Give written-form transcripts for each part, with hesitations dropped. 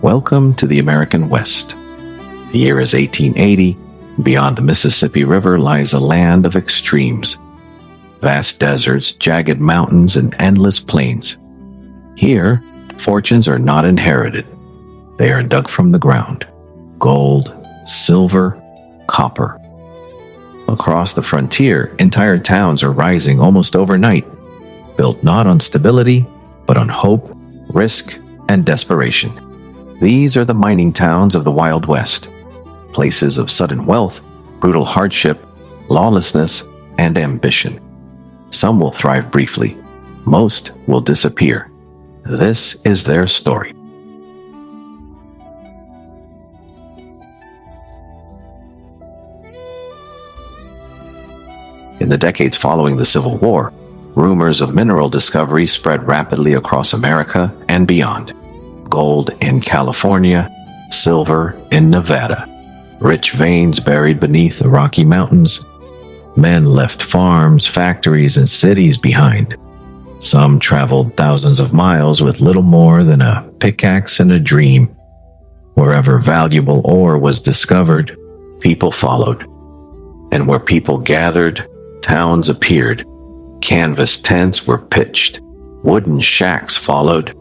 Welcome to the American West. The year is 1880. Beyond the Mississippi River lies a land of extremes. Vast deserts, jagged mountains, and endless plains. Here, fortunes are not inherited. They are dug from the ground. Gold, silver, copper. Across the frontier, entire towns are rising almost overnight, built not on stability, but on hope, risk, and desperation. These are the mining towns of the Wild West, places of sudden wealth, brutal hardship, lawlessness, and ambition. Some will thrive briefly, most will disappear. This is their story. In the decades following the Civil War, rumors of mineral discoveries spread rapidly across America and beyond. Gold in California, silver in Nevada, rich veins buried beneath the Rocky Mountains. Men left farms, factories, and cities behind. Some traveled thousands of miles with little more than a pickaxe and a dream. Wherever valuable ore was discovered, people followed. And where people gathered, towns appeared. Canvas tents were pitched. Wooden shacks followed.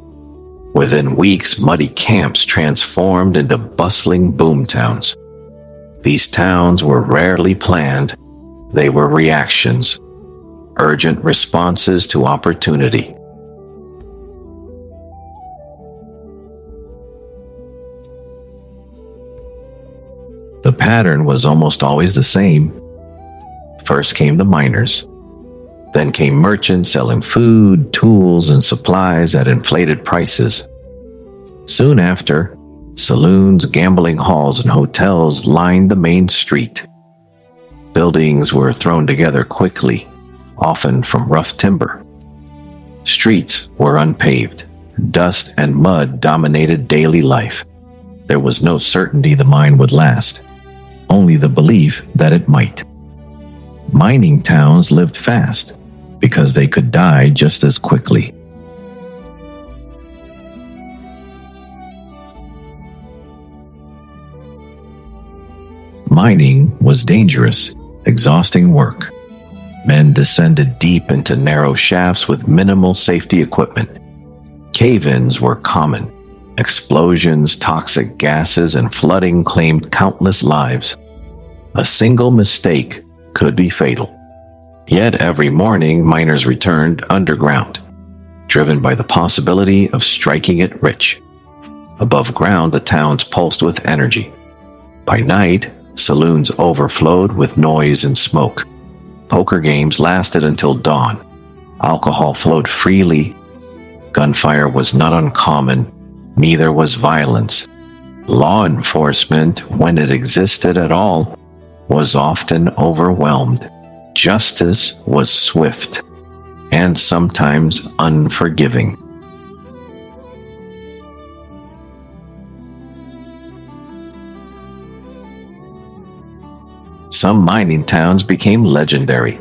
Within weeks, muddy camps transformed into bustling boomtowns. These towns were rarely planned. They were reactions, urgent responses to opportunity. The pattern was almost always the same. First came the miners. Then came merchants selling food, tools, and supplies at inflated prices. Soon after, saloons, gambling halls, and hotels lined the main street. Buildings were thrown together quickly, often from rough timber. Streets were unpaved. Dust and mud dominated daily life. There was no certainty the mine would last, only the belief that it might. Mining towns lived fast, because they could die just as quickly. Mining was dangerous, exhausting work. Men descended deep into narrow shafts with minimal safety equipment. Cave-ins were common. Explosions, toxic gases, and flooding claimed countless lives. A single mistake could be fatal. Yet every morning, miners returned underground, driven by the possibility of striking it rich. Above ground, the towns pulsed with energy. By night, saloons overflowed with noise and smoke. Poker games lasted until dawn. Alcohol flowed freely. Gunfire was not uncommon, neither was violence. Law enforcement, when it existed at all, was often overwhelmed. Justice was swift and sometimes unforgiving. Some mining towns became legendary.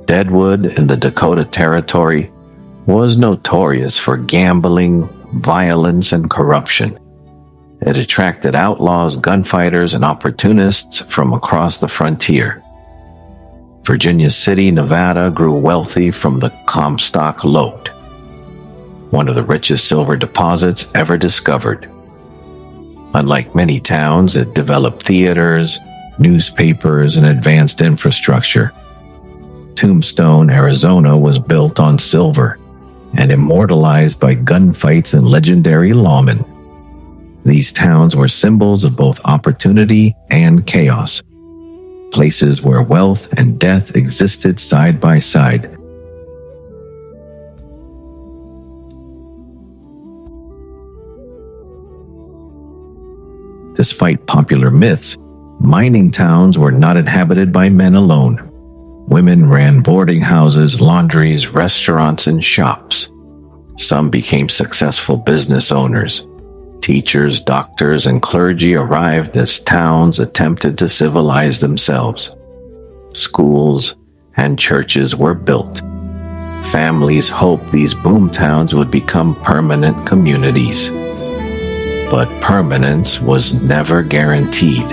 Deadwood in the Dakota Territory was notorious for gambling, violence, and corruption. It attracted outlaws, gunfighters, and opportunists from across the frontier. Virginia City, Nevada grew wealthy from the Comstock lode, one of the richest silver deposits ever discovered. Unlike many towns, it developed theaters, newspapers, and advanced infrastructure. Tombstone, Arizona was built on silver and immortalized by gunfights and legendary lawmen. These towns were symbols of both opportunity and chaos, places where wealth and death existed side by side. Despite popular myths, mining towns were not inhabited by men alone. Women ran boarding houses, laundries, restaurants, and shops. Some became successful business owners. Teachers, doctors, and clergy arrived as towns attempted to civilize themselves. Schools and churches were built. Families hoped these boom towns would become permanent communities. But permanence was never guaranteed.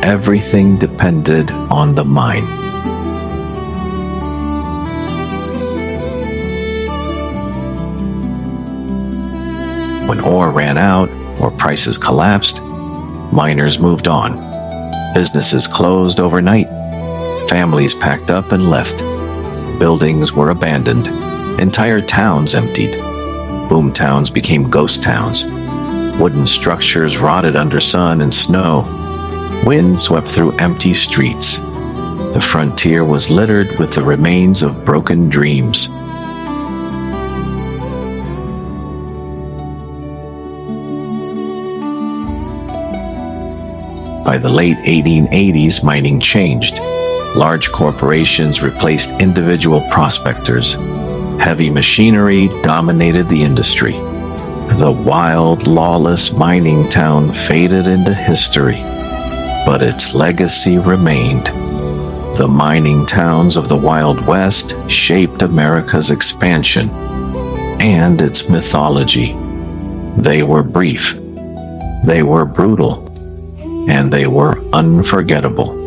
Everything depended on the mine. When ore ran out or prices collapsed, miners moved on. Businesses closed overnight. Families packed up and left. Buildings were abandoned. Entire towns emptied. Boom towns became ghost towns. Wooden structures rotted under sun and snow. Wind swept through empty streets. The frontier was littered with the remains of broken dreams. By the late 1880s, mining changed. Large corporations replaced individual prospectors. Heavy machinery dominated the industry. The wild, lawless mining town faded into history, but its legacy remained. The mining towns of the Wild West shaped America's expansion and its mythology. They were brief, they were brutal, and they were unforgettable.